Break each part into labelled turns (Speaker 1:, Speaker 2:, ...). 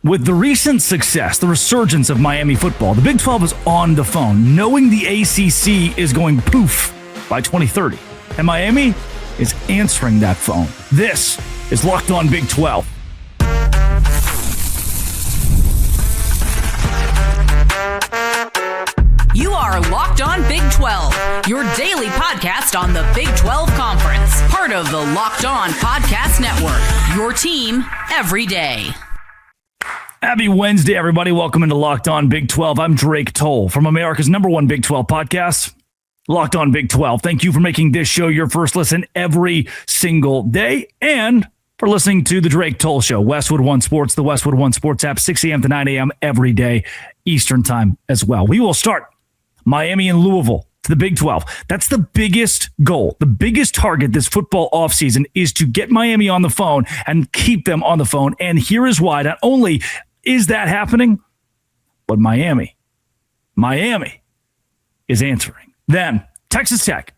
Speaker 1: With the recent success, the resurgence of Miami football, the Big 12 is on the phone, knowing the ACC is going poof by 2030. And Miami is answering that phone. This is Locked On Big 12.
Speaker 2: You are Locked On Big 12, your daily podcast on the Big 12 Conference, part of the Locked On Podcast Network, your team every day.
Speaker 1: Happy Wednesday, everybody. Welcome into Locked On Big 12. I'm Drake Toll from America's #1 Big 12 podcast, Locked On Big 12. Thank you for making this show your first listen every single day and for listening to the Drake Toll Show, Westwood One Sports, the Westwood One Sports app, 6 a.m. to 9 a.m. every day, Eastern time as well. We will start Miami and Louisville to the Big 12. That's the biggest goal. The biggest target this football offseason is to get Miami on the phone and keep them on the phone. And here is why. Not only is that happening, but Miami is answering. Then Texas Tech.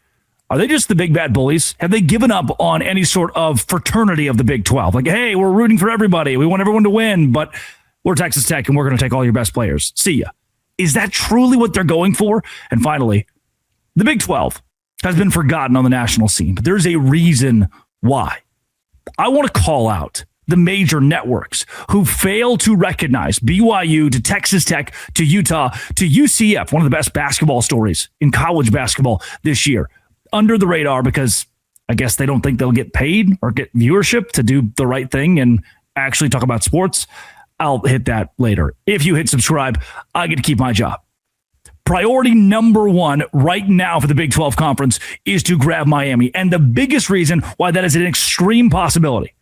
Speaker 1: Are they just the big bad bullies? Have they given up on any sort of fraternity of the Big 12? Like, hey, we're rooting for everybody. We want everyone to win, but we're Texas Tech and we're going to take all your best players. See ya. Is that truly what they're going for? And finally, the Big 12 has been forgotten on the national scene, but there's a reason why. I want to call out the major networks who fail to recognize BYU to Texas Tech to Utah to UCF, one of the best basketball stories in college basketball this year, under the radar because I guess they don't think they'll get paid or get viewership to do the right thing and actually talk about sports. I'll hit that later. If you hit subscribe, I get to keep my job. Priority number one right now for the Big 12 Conference is to grab Miami. And the biggest reason why that is an extreme possibility,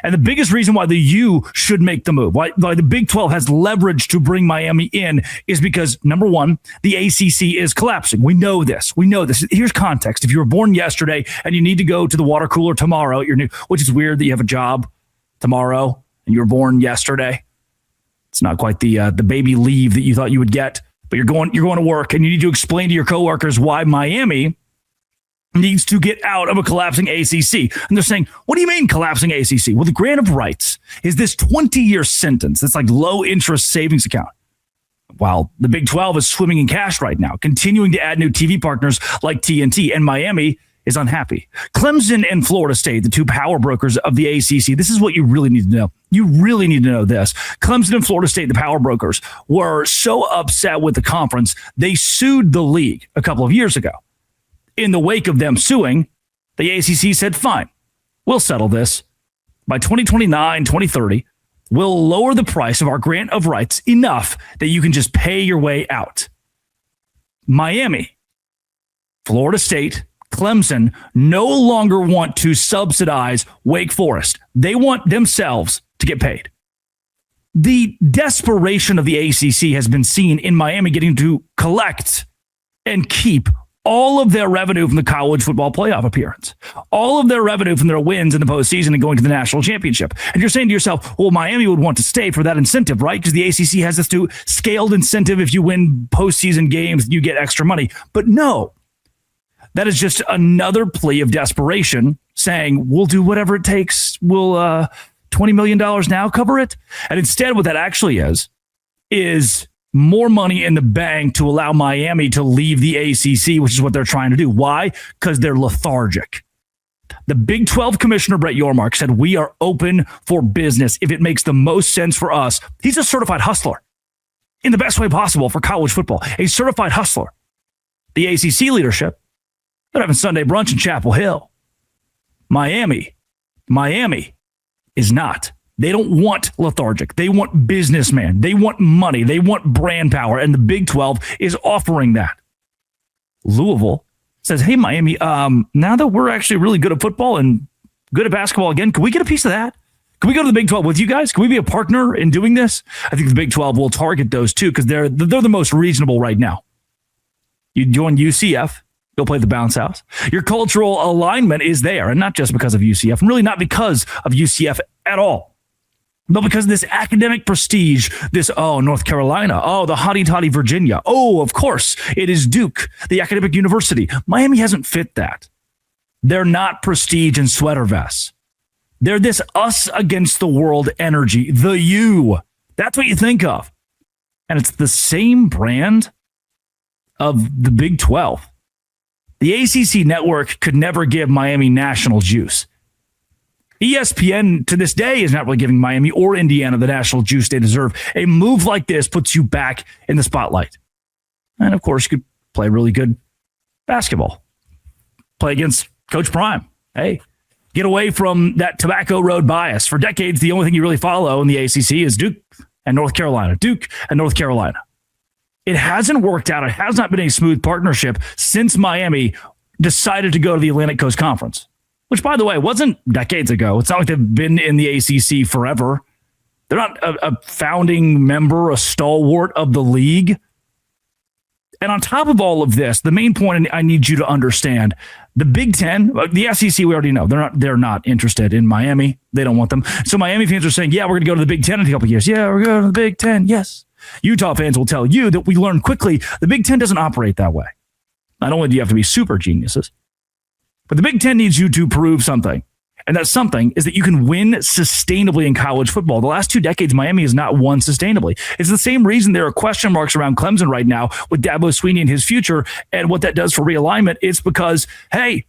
Speaker 1: and the biggest reason why the U should make the move, why the Big 12 has leverage to bring Miami in, is because, number one, the ACC is collapsing. We know this. Here's context. If you were born yesterday and you need to go to the water cooler tomorrow, which is weird that you have a job tomorrow, and you were born yesterday. It's not quite the baby leave that you thought you would get, but you're going to work and you need to explain to your coworkers why Miami needs to get out of a collapsing ACC. And they're saying, what do you mean collapsing ACC? Well, the grant of rights is this 20-year sentence that's like low interest savings account. While the Big 12 is swimming in cash right now, continuing to add new TV partners like TNT, and Miami is unhappy. Clemson and Florida State, the two power brokers of the ACC, this is what you really need to know. You really need to know this. Clemson and Florida State, the power brokers, were so upset with the conference, they sued the league a couple of years ago. In the wake of them suing, the ACC said, fine, we'll settle this. By 2029, 2030, we'll lower the price of our grant of rights enough that you can just pay your way out. Miami, Florida State, Clemson no longer want to subsidize Wake Forest. They want themselves to get paid. The desperation of the ACC has been seen in Miami getting to collect and keep all of their revenue from the college football playoff appearance, all of their revenue from their wins in the postseason and going to the national championship. And you're saying to yourself, well, Miami would want to stay for that incentive, right? Because the ACC has this scaled incentive. If you win postseason games, you get extra money. But no. That is just another plea of desperation saying, we'll do whatever it takes. We'll $20 million now cover it. And instead, what that actually is more money in the bank to allow Miami to leave the ACC, which is what they're trying to do. Why? Because they're lethargic. The Big 12 Commissioner Brett Yormark said, we are open for business if it makes the most sense for us. He's a certified hustler in the best way possible for college football, a certified hustler. The ACC leadership, they're having Sunday brunch in Chapel Hill. Miami is not. They don't want lethargic. They want businessman. They want money. They want brand power. And the Big 12 is offering that. Louisville says, hey, Miami, now that we're actually really good at football and good at basketball again, can we get a piece of that? Can we go to the Big 12 with you guys? Can we be a partner in doing this? I think the Big 12 will target those two because they're the most reasonable right now. You join UCF. Go play the bounce house. Your cultural alignment is there, and not just because of UCF, and really not because of UCF at all, but because of this academic prestige, this, North Carolina, the hotty-toddy Virginia, of course, it is Duke, the academic university. Miami hasn't fit that. They're not prestige and sweater vests. They're this us against the world energy, the you. That's what you think of. And it's the same brand of the Big 12. The ACC network could never give Miami national juice. ESPN to this day is not really giving Miami or Indiana the national juice they deserve. A move like this puts you back in the spotlight. And of course, you could play really good basketball. Play against Coach Prime. Hey, get away from that Tobacco Road bias. For decades, the only thing you really follow in the ACC is Duke and North Carolina. Duke and North Carolina. It hasn't worked out. It has not been a smooth partnership since Miami decided to go to the Atlantic Coast Conference, which, by the way, wasn't decades ago. It's not like they've been in the ACC forever. They're not a founding member, a stalwart of the league. And on top of all of this, the main point I need you to understand, the Big Ten, the SEC, we already know, they're not interested in Miami. They don't want them. So Miami fans are saying, yeah, we're going to go to the Big Ten in a couple of years. Yeah, we're going to the Big Ten. Yes. Utah fans will tell you that we learned quickly the Big Ten doesn't operate that way. Not only do you have to be super geniuses, but the Big Ten needs you to prove something. And that something is that you can win sustainably in college football. The last 2 decades, Miami has not won sustainably. It's the same reason there are question marks around Clemson right now with Dabo Swinney and his future and what that does for realignment. It's because, hey,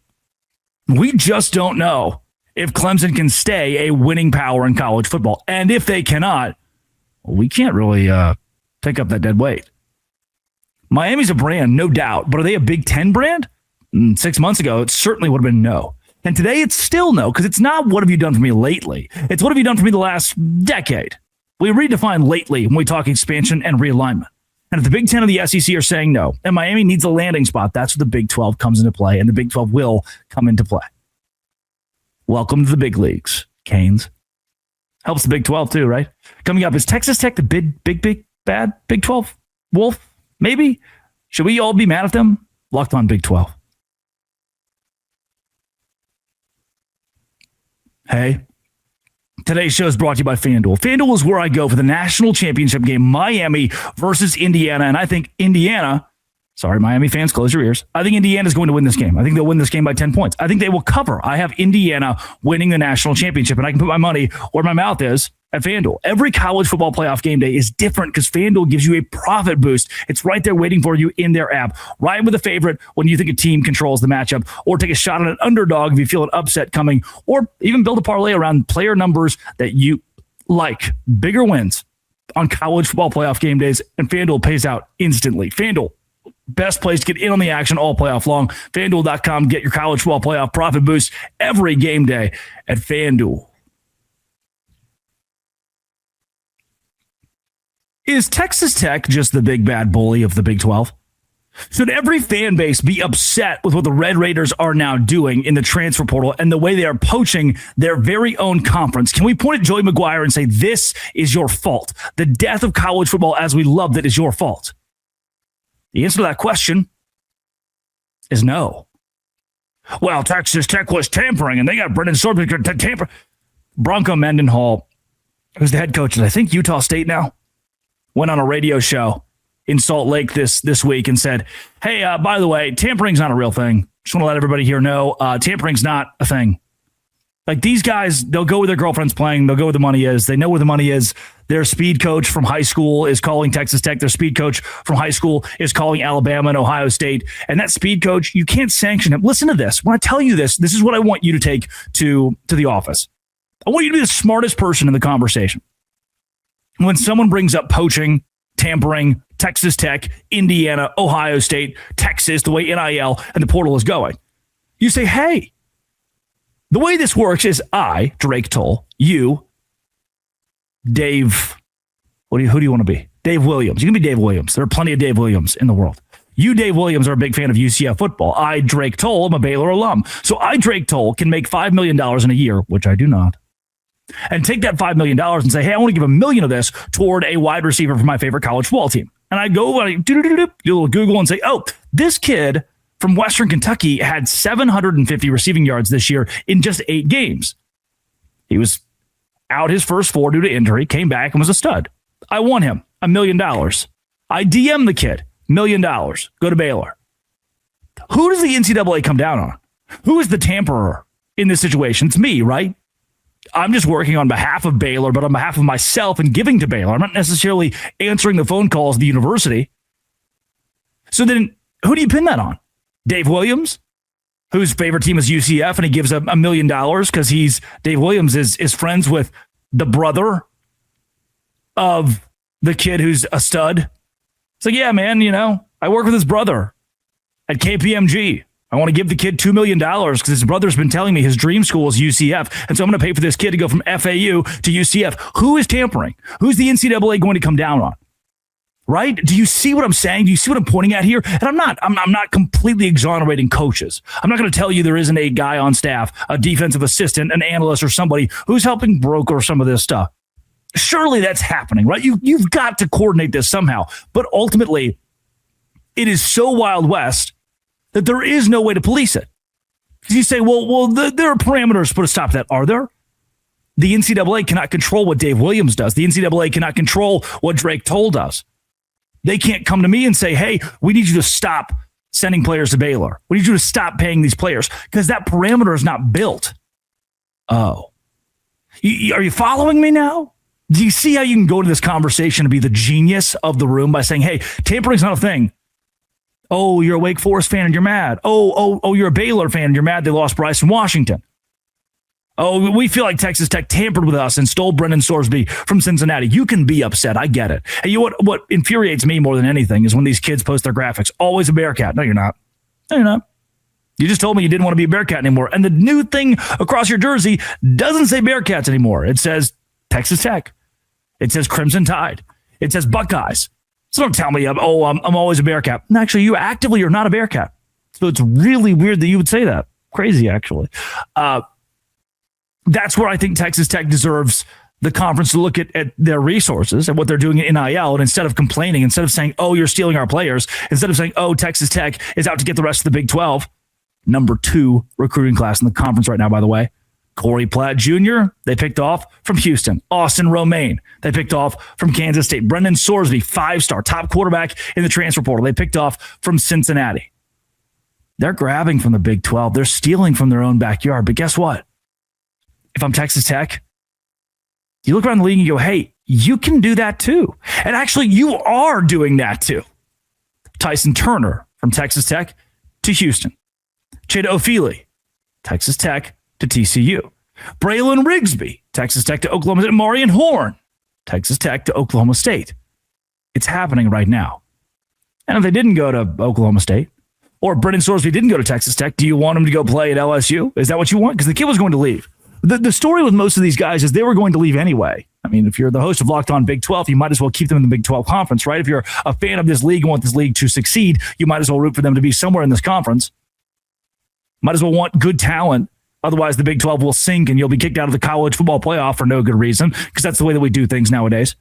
Speaker 1: we just don't know if Clemson can stay a winning power in college football. And if they cannot, we can't really pick up that dead weight. Miami's a brand, no doubt, but are they a Big Ten brand? 6 months ago, it certainly would have been no. And today it's still no, because it's not what have you done for me lately. It's what have you done for me the last decade. We redefine lately when we talk expansion and realignment. And if the Big Ten and the SEC are saying no, and Miami needs a landing spot, that's where the Big 12 comes into play, and the Big 12 will come into play. Welcome to the big leagues, Canes. Helps the Big 12 too, right? Coming up, is Texas Tech the big, bad Big 12 wolf? Maybe? Should we all be mad at them? Locked on Big 12. Hey, today's show is brought to you by FanDuel. FanDuel is where I go for the national championship game, Miami versus Indiana. And I think Indiana, sorry, Miami fans, close your ears. I think Indiana is going to win this game. I think they'll win this game by 10 points. I think they will cover. I have Indiana winning the national championship, and I can put my money where my mouth is at FanDuel. Every college football playoff game day is different because FanDuel gives you a profit boost. It's right there waiting for you in their app. Ride with a favorite when you think a team controls the matchup, or take a shot at an underdog if you feel an upset coming, or even build a parlay around player numbers that you like. Bigger wins on college football playoff game days, and FanDuel pays out instantly. FanDuel, best place to get in on the action all playoff long. FanDuel.com. Get your college football playoff profit boost every game day at FanDuel. Is Texas Tech just the big bad bully of the Big 12? Should every fan base be upset with what the Red Raiders are now doing in the transfer portal and the way they are poaching their very own conference? Can we point at Joey McGuire and say, this is your fault? The death of college football as we loved it is your fault. The answer to that question is no. Well, Texas Tech was tampering, and they got Brendan Sorbick to tamper. Bronco Mendenhall, who's the head coach at, I think, Utah State now, went on a radio show in Salt Lake this week and said, hey, by the way, tampering's not a real thing. Just want to let everybody here know tampering's not a thing. Like, these guys, they'll go where their girlfriend's playing. They'll go where the money is. They know where the money is. Their speed coach from high school is calling Texas Tech. Their speed coach from high school is calling Alabama and Ohio State. And that speed coach, you can't sanction him. Listen to this. When I tell you this is what I want you to take to the office. I want you to be the smartest person in the conversation. When someone brings up poaching, tampering, Texas Tech, Indiana, Ohio State, Texas, the way NIL and the portal is going, you say, hey, the way this works is I, Drake Toll, you, Dave, who do you want to be? Dave Williams. You can be Dave Williams. There are plenty of Dave Williams in the world. You, Dave Williams, are a big fan of UCF football. I, Drake Toll, am a Baylor alum. So I, Drake Toll, can make $5 million in a year, which I do not, and take that $5 million and say, hey, I want to give $1 million of this toward a wide receiver for my favorite college football team. And I go, do a little Google and say, oh, this kid from Western Kentucky had 750 receiving yards this year in just 8 games. He was out his first 4 due to injury, came back and was a stud. I won him $1 million. I DM the kid, $1 million. Go to Baylor. Who does the NCAA come down on? Who is the tamperer in this situation? It's me, right? I'm just working on behalf of Baylor, but on behalf of myself and giving to Baylor. I'm not necessarily answering the phone calls of the university. So then who do you pin that on? Dave Williams, whose favorite team is UCF, and he gives $1 million because Dave Williams is friends with the brother of the kid who's a stud. It's like, yeah, man, I work with his brother at KPMG. I want to give the kid $2 million because his brother's been telling me his dream school is UCF. And so I'm going to pay for this kid to go from FAU to UCF. Who is tampering? Who's the NCAA going to come down on? Right? Do you see what I'm saying? Do you see what I'm pointing at here? And I'm not completely exonerating coaches. I'm not going to tell you there isn't a guy on staff, a defensive assistant, an analyst, or somebody who's helping broker some of this stuff. Surely that's happening, right? You've got to coordinate this somehow. But ultimately, it is so Wild West that there is no way to police it. Because you say, well, there are parameters to put a stop to that. Are there? The NCAA cannot control what Dave Williams does. The NCAA cannot control what Drake Toll does. They can't come to me and say, hey, we need you to stop sending players to Baylor. We need you to stop paying these players because that parameter is not built. Oh. Are you following me now? Do you see how you can go to this conversation and be the genius of the room by saying, hey, tampering's not a thing. Oh, you're a Wake Forest fan and you're mad. Oh, you're a Baylor fan and you're mad they lost Bryce in Washington. Oh, we feel like Texas Tech tampered with us and stole Brendan Sorsby from Cincinnati. You can be upset. I get it. Hey, what infuriates me more than anything is when these kids post their graphics. Always a Bearcat. No, you're not. No, you're not. You just told me you didn't want to be a Bearcat anymore. And the new thing across your jersey doesn't say Bearcats anymore. It says Texas Tech. It says Crimson Tide. It says Buckeyes. So don't tell me, I'm always a Bearcat. And actually, you actively are not a Bearcat. So it's really weird that you would say that. Crazy, actually. That's where I think Texas Tech deserves the conference to look at their resources and what they're doing in NIL. And instead of complaining, instead of saying, oh, you're stealing our players, instead of saying, oh, Texas Tech is out to get the rest of the Big 12, number 2 recruiting class in the conference right now, by the way. Corey Platt Jr., they picked off from Houston. Austin Romaine, they picked off from Kansas State. Brendan Sorsby, 5-star, top quarterback in the transfer portal. They picked off from Cincinnati. They're grabbing from the Big 12. They're stealing from their own backyard. But guess what? If I'm Texas Tech, you look around the league and you go, hey, you can do that too. And actually, you are doing that too. Tyson Turner from Texas Tech to Houston. Chida Ofili, Texas Tech to TCU. Braylon Rigsby, Texas Tech to Oklahoma State. Marion Horn, Texas Tech to Oklahoma State. It's happening right now. And if they didn't go to Oklahoma State, or Brendan Sorsby didn't go to Texas Tech, do you want him to go play at LSU? Is that what you want? Because the kid was going to leave. The story with most of these guys is they were going to leave anyway. I mean, if you're the host of Locked On Big 12, you might as well keep them in the Big 12 conference, right? If you're a fan of this league and want this league to succeed, you might as well root for them to be somewhere in this conference. Might as well want good talent. Otherwise, the Big 12 will sink and you'll be kicked out of the college football playoff for no good reason because that's the way that we do things nowadays.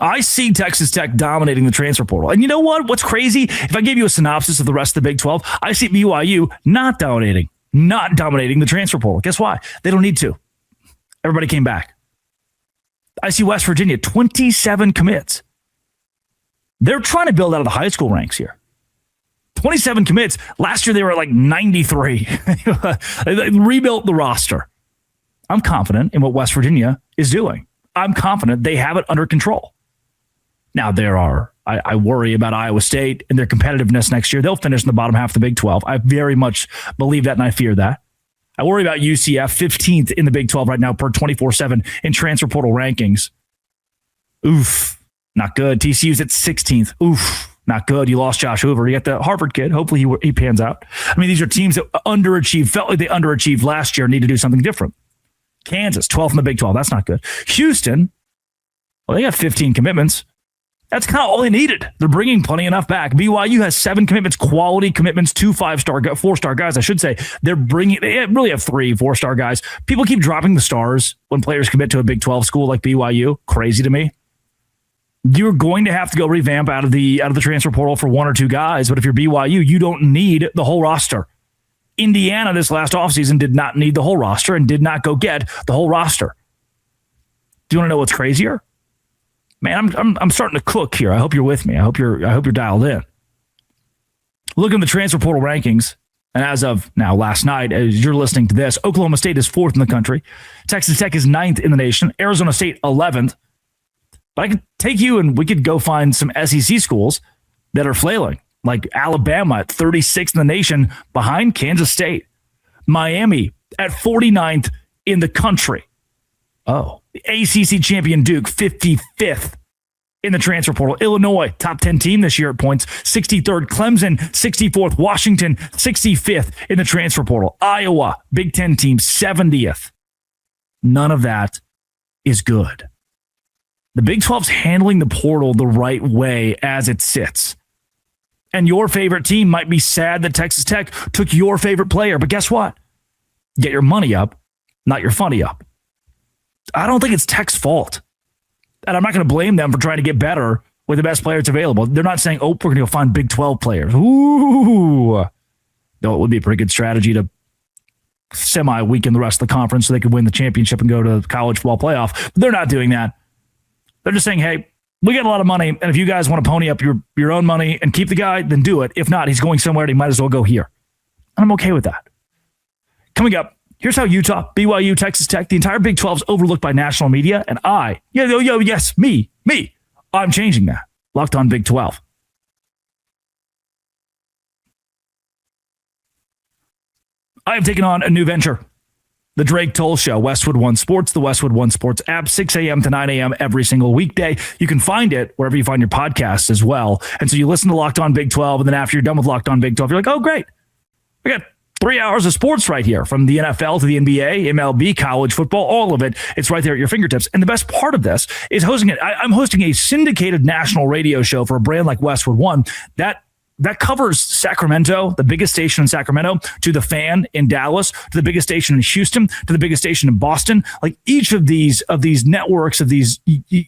Speaker 1: I see Texas Tech dominating the transfer portal. And you know what? What's crazy? If I gave you a synopsis of the rest of the Big 12, I see BYU not dominating the transfer portal. Guess why? They don't need to. Everybody came back. I see West Virginia, 27 commits. They're trying to build out of the high school ranks here. 27 commits. Last year, they were at like 93. They rebuilt the roster. I'm confident in what West Virginia is doing. I'm confident they have it under control. Now, I worry about Iowa State and their competitiveness next year. They'll finish in the bottom half of the Big 12. I very much believe that, and I fear that. I worry about UCF, 15th in the Big 12 right now per 24/7 in transfer portal rankings. Oof, not good. TCU's at 16th. Oof. Not good. You lost Josh Hoover. You got the Harvard kid. Hopefully he pans out. I mean, these are teams that underachieved, felt like they underachieved last year, need to do something different. Kansas, 12th in the Big 12. That's not good. Houston, well, they got 15 commitments. That's kind of all they needed. They're bringing plenty enough back. BYU has 7 commitments, quality commitments, 2 4-star guys, I should say. They really have 3 4-star guys. People keep dropping the stars when players commit to a Big 12 school like BYU. Crazy to me. You're going to have to go revamp out of the transfer portal for 1 or 2 guys, but if you're BYU, you don't need the whole roster. Indiana this last offseason did not need the whole roster and did not go get the whole roster. Do you want to know what's crazier? Man, I'm starting to cook here. I hope you're with me. I hope you're dialed in. Look at the transfer portal rankings. And as of now, last night, as you're listening to this, Oklahoma State is 4th in the country. Texas Tech is 9th in the nation. Arizona State, 11th. But I could take you and we could go find some SEC schools that are flailing, like Alabama at 36th in the nation behind Kansas State. Miami at 49th in the country. Oh, the ACC champion Duke, 55th in the transfer portal. Illinois, top 10 team this year at points. 63rd, Clemson, 64th. Washington, 65th in the transfer portal. Iowa, Big Ten team, 70th. None of that is good. The Big 12's handling the portal the right way as it sits. And your favorite team might be sad that Texas Tech took your favorite player, but guess what? Get your money up, not your funny up. I don't think it's Tech's fault. And I'm not going to blame them for trying to get better with the best players available. They're not saying, we're going to go find Big 12 players. Ooh. Though it would be a pretty good strategy to semi-weaken the rest of the conference so they could win the championship and go to the college football playoff. They're not doing that. They're just saying, hey, we got a lot of money, and if you guys want to pony up your own money and keep the guy, then do it. If not, he's going somewhere, and he might as well go here. And I'm okay with that. Coming up, here's how Utah, BYU, Texas Tech, the entire Big 12 is overlooked by national media, and I'm changing that. Locked on Big 12. I have taken on a new venture. The Drake Toll Show, Westwood One Sports, the Westwood One Sports app, 6 a.m. to 9 a.m. every single weekday. You can find it wherever you find your podcasts as well. And so you listen to Locked On Big 12, and then after you're done with Locked On Big 12, you're like, oh, great. We got 3 hours of sports right here, from the NFL to the NBA, MLB, college football, all of it. It's right there at your fingertips. And the best part of this is hosting it. I'm hosting a syndicated national radio show for a brand like Westwood One that covers Sacramento, the biggest station in Sacramento, to the Fan in Dallas, to the biggest station in Houston, to the biggest station in Boston. Like each of these networks, of these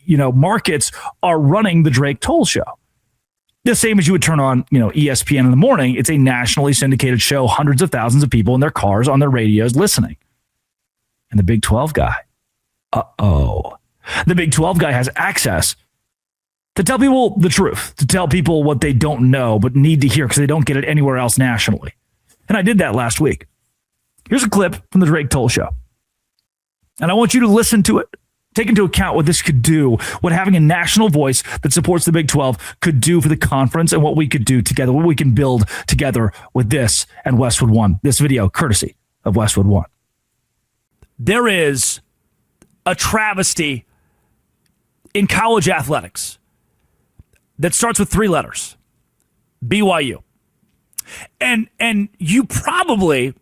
Speaker 1: markets are running the Drake Toll Show. The same as you would turn on, ESPN in the morning. It's a nationally syndicated show, hundreds of thousands of people in their cars, on their radios, listening. And the Big 12 guy, the Big 12 guy has access to tell people the truth, to tell people what they don't know but need to hear because they don't get it anywhere else nationally. And I did that last week. Here's a clip from the Drake Toll Show. And I want you to listen to it. Take into account what this could do, what having a national voice that supports the Big 12 could do for the conference, and what we could do together, what we can build together with this and Westwood One. This video, courtesy of Westwood One. There is a travesty in college athletics that starts with 3 letters, BYU. And you probably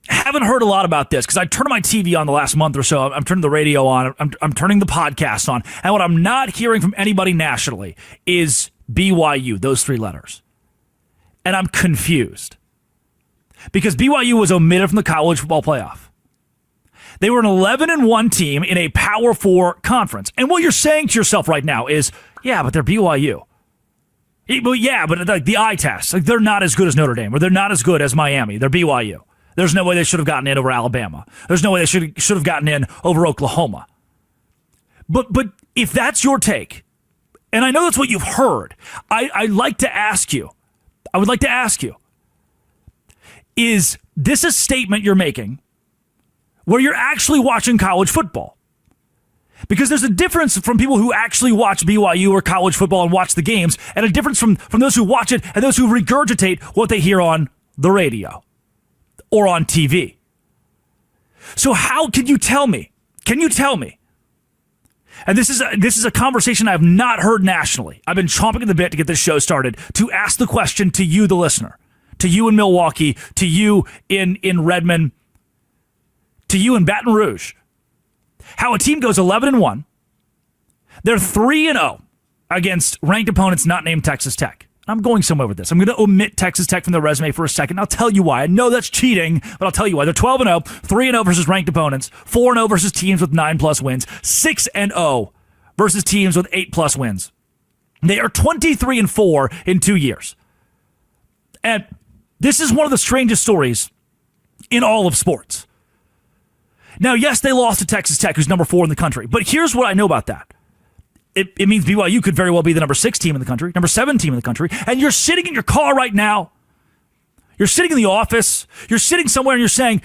Speaker 1: haven't heard a lot about this because I turned my TV on the last month or so. I'm turning the radio on. I'm turning the podcast on. And what I'm not hearing from anybody nationally is BYU, those 3 letters. And I'm confused because BYU was omitted from the college football playoff. They were an 11-1 team in a Power 4 conference. And what you're saying to yourself right now is, yeah, but they're BYU. Yeah, but like the eye test, like they're not as good as Notre Dame, or they're not as good as Miami. They're BYU. There's no way they should have gotten in over Alabama. There's no way they should have gotten in over Oklahoma. But if that's your take, and I know that's what you've heard, I'd like to ask you, is this a statement you're making where you're actually watching college football? Because there's a difference from people who actually watch BYU or college football and watch the games, and a difference from those who watch it and those who regurgitate what they hear on the radio or on TV. So how can you tell me? Can you tell me? And this is a conversation I have not heard nationally. I've been chomping at the bit to get this show started, to ask the question to you, the listener, to you in Milwaukee, to you in Redmond, to you in Baton Rouge. How a team goes 11-1. They're 3-0 against ranked opponents not named Texas Tech. I'm going somewhere with this. I'm going to omit Texas Tech from their resume for a second. I'll tell you why. I know that's cheating, but I'll tell you why. They're 12-0, 3-0 versus ranked opponents, 4-0 versus teams with 9+ wins, 6-0 versus teams with 8+ wins. They are 23-4 in 2 years. And this is one of the strangest stories in all of sports. Now, yes, they lost to Texas Tech, who's number 4 in the country. But here's what I know about that. It means BYU could very well be the number 6 team in the country, number 7 team in the country. And you're sitting in your car right now. You're sitting in the office, you're sitting somewhere and you're saying,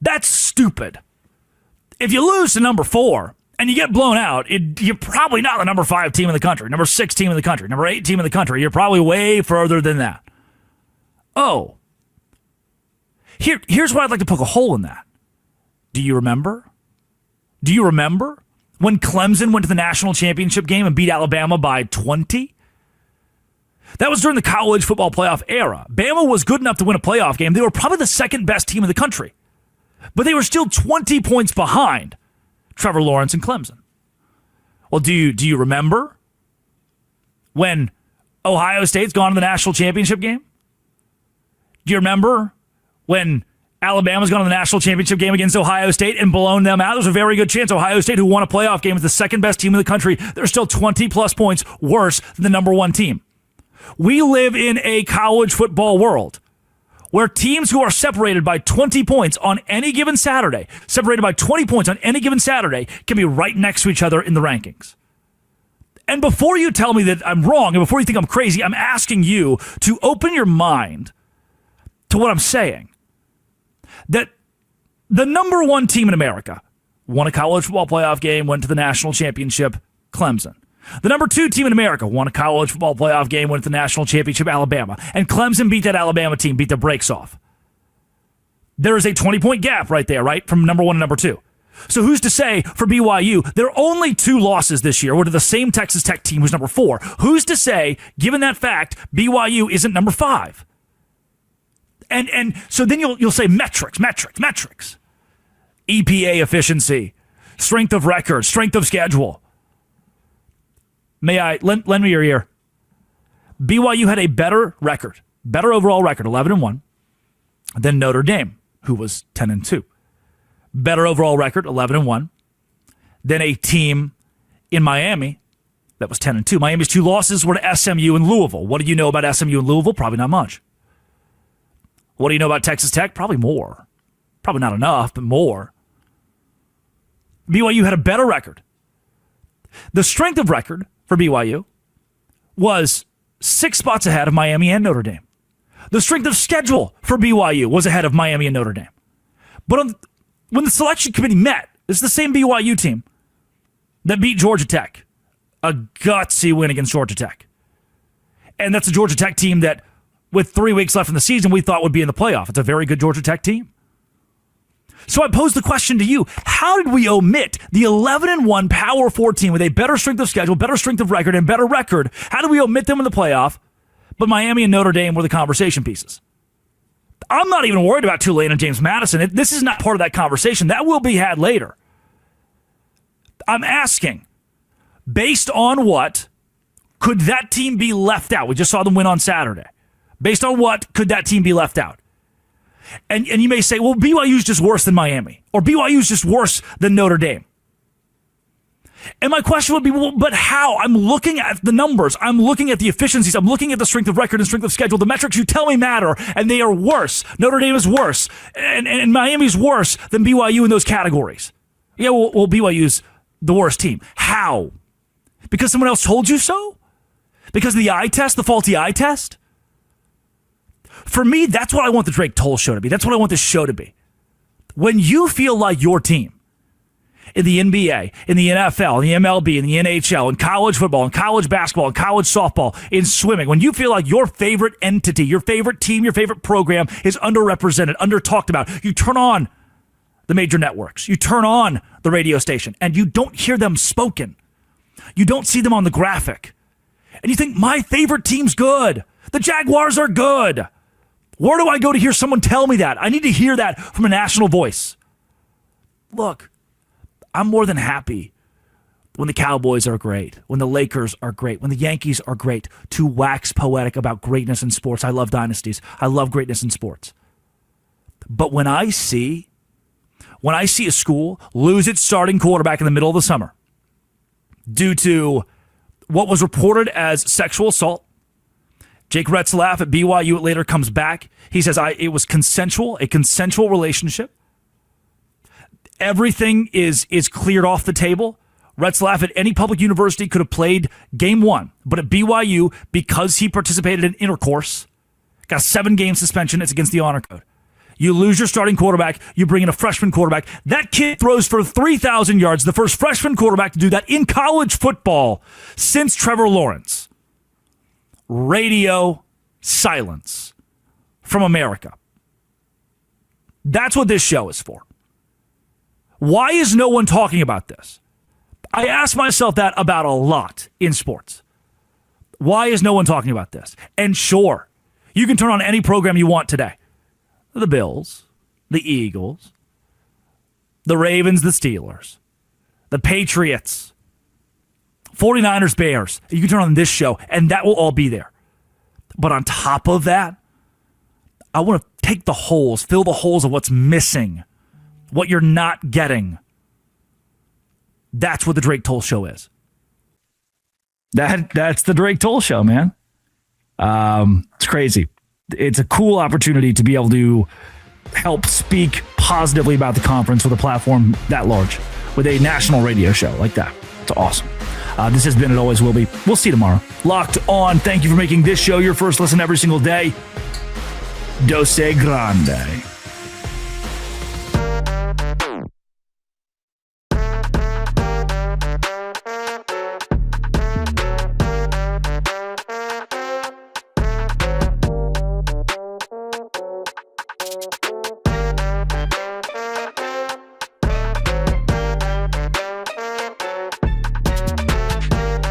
Speaker 1: that's stupid. If you lose to number 4 and you get blown out, you're probably not the number 5 team in the country, number 6 team in the country, number 8 team in the country. You're probably way further than that. Oh. Here's why I'd like to poke a hole in that. Do you remember? Do you remember when Clemson went to the national championship game and beat Alabama by 20? That was during the college football playoff era. Bama was good enough to win a playoff game. They were probably the second best team in the country. But they were still 20 points behind Trevor Lawrence and Clemson. Well, do you remember when Ohio State's gone to the national championship game? Do you remember when Alabama's gone to the national championship game against Ohio State and blown them out? There's a very good chance Ohio State, who won a playoff game, is the second best team in the country. They're still 20-plus points worse than the number 1 team. We live in a college football world where teams who are separated by 20 points on any given Saturday, can be right next to each other in the rankings. And before you tell me that I'm wrong, and before you think I'm crazy, I'm asking you to open your mind to what I'm saying. That the number 1 team in America won a college football playoff game, went to the national championship, Clemson. The number 2 team in America won a college football playoff game, went to the national championship, Alabama. And Clemson beat that Alabama team, beat the brakes off. There is a 20-point gap right there, right, from number 1 to number 2. So who's to say for BYU, there are only 2 losses this year, were to the same Texas Tech team who's number 4. Who's to say, given that fact, BYU isn't number 5? And so then you'll say metrics. EPA efficiency, strength of record, strength of schedule. May I lend me your ear? BYU had a better overall record, 11-1, than Notre Dame, who was 10-2. Better overall record, 11-1, than a team in Miami that was 10-2. Miami's 2 losses were to SMU and Louisville. What do you know about SMU and Louisville? Probably not much. What do you know about Texas Tech? Probably more. Probably not enough, but more. BYU had a better record. The strength of record for BYU was 6 spots ahead of Miami and Notre Dame. The strength of schedule for BYU was ahead of Miami and Notre Dame. But when the selection committee met, it's the same BYU team that beat Georgia Tech. A gutsy win against Georgia Tech. And that's a Georgia Tech team that, with 3 weeks left in the season, we thought would be in the playoff. It's a very good Georgia Tech team. So I pose the question to you, how did we omit the 11-1 Power 4 team with a better strength of schedule, better strength of record, and better record? How did we omit them in the playoff, but Miami and Notre Dame were the conversation pieces? I'm not even worried about Tulane and James Madison. This is not part of that conversation. That will be had later. I'm asking, based on what could that team be left out? We just saw them win on Saturday. Based on what could that team be left out? And you may say, well, BYU's just worse than Miami, or BYU's just worse than Notre Dame. And my question would be, well, but how? I'm looking at the numbers. I'm looking at the efficiencies. I'm looking at the strength of record and strength of schedule. The metrics you tell me matter, and they are worse. Notre Dame is worse, and Miami's worse than BYU in those categories. Yeah, well, BYU's the worst team. How? Because someone else told you so? Because of the eye test, the faulty eye test? For me, that's what I want the Drake Toll show to be. That's what I want this show to be. When you feel like your team in the NBA, in the NFL, in the MLB, in the NHL, in college football, in college basketball, in college softball, in swimming, when you feel like your favorite entity, your favorite team, your favorite program is underrepresented, under-talked about, you turn on the major networks, you turn on the radio station, and you don't hear them spoken. You don't see them on the graphic. And you think, my favorite team's good. The Jaguars are good. Where do I go to hear someone tell me that? I need to hear that from a national voice. Look, I'm more than happy when the Cowboys are great, when the Lakers are great, when the Yankees are great, to wax poetic about greatness in sports. I love dynasties. I love greatness in sports. But when I see a school lose its starting quarterback in the middle of the summer due to what was reported as sexual assault, Jake Retzlaff at BYU later comes back. He says it was consensual, a consensual relationship. Everything is cleared off the table. Retzlaff at any public university could have played game 1, but at BYU, because he participated in intercourse, Got a 7-game suspension. It's against the honor code. You lose your starting quarterback. You bring in a freshman quarterback. That kid throws for 3,000 yards, the first freshman quarterback to do that in college football since Trevor Lawrence. Radio silence from America. That's what this show is for. Why is no one talking about this? I ask myself that about a lot in sports. Why is no one talking about this? And sure, you can turn on any program you want today. The Bills, the Eagles, the Ravens, the Steelers, the Patriots, 49ers, Bears. You can turn on this show, and that will all be there. But on top of that, I want to take the holes, fill the holes of what's missing, what you're not getting. That's what the Drake Toll Show is. That's the Drake Toll Show, man. It's crazy. It's a cool opportunity to be able to help speak positively about the conference with a platform that large, with a national radio show like that. It's awesome. This has been It Always Will Be. We'll see you tomorrow. Locked On. Thank you for making this show your first listen every single day. Dose Grande.